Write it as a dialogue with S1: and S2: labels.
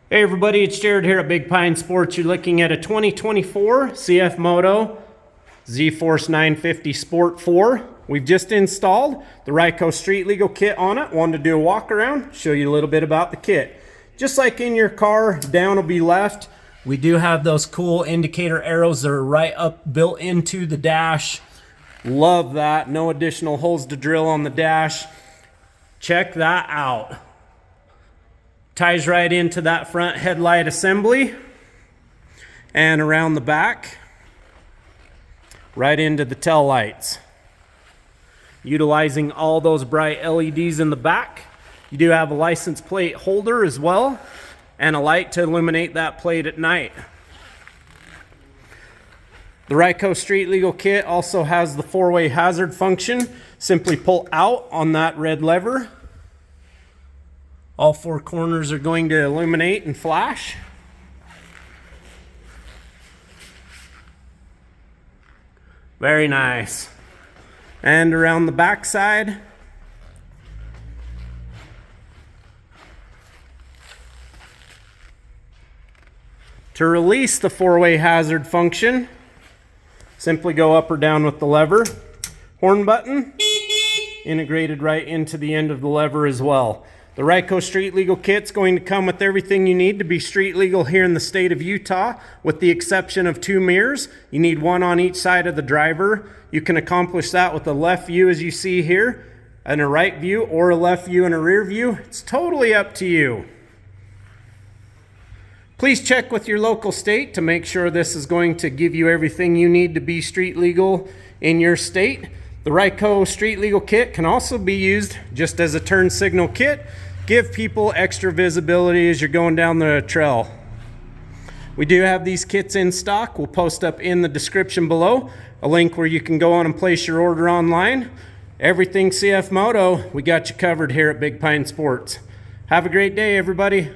S1: Hey everybody, it's Jared here at Big Pine Sports. You're looking at a 2024 CFMOTO ZFORCE 950 Sport 4. We've just installed the Ryco Street Legal Kit on it. Wanted to do a walk around, show you a little bit about the kit. Just like in your car, down will be left. We do have those cool indicator arrows that are right up built into the dash. Love that. No additional holes to drill on the dash. Check that out. Ties right into that front headlight assembly and around the back, right into the tail lights. Utilizing all those bright LEDs in the back. You do have a license plate holder as well and a light to illuminate that plate at night. The Ryco Street Legal Kit also has the four-way hazard function. Simply pull out on that red lever. All four corners are going to illuminate and flash. Very nice. And around the back side, to release the four-way hazard function, simply go up or down with the lever. Horn button integrated right into the end of the lever as well. The Ryco Street Legal Kit's going to come with everything you need to be street legal here in the state of Utah, with the exception of two mirrors. You need one on each side of the driver. You can accomplish that with a left view as you see here, and a right view, or a left view and a rear view. It's totally up to you. Please check with your local state to make sure this is going to give you everything you need to be street legal in your state. The Ryco Street Legal Kit can also be used just as a turn signal kit. Give people extra visibility as you're going down the trail. We do have these kits in stock. We'll post up in the description below a link where you can go on and place your order online. Everything CFMOTO, we got you covered here at Big Pine Sports. Have a great day, everybody.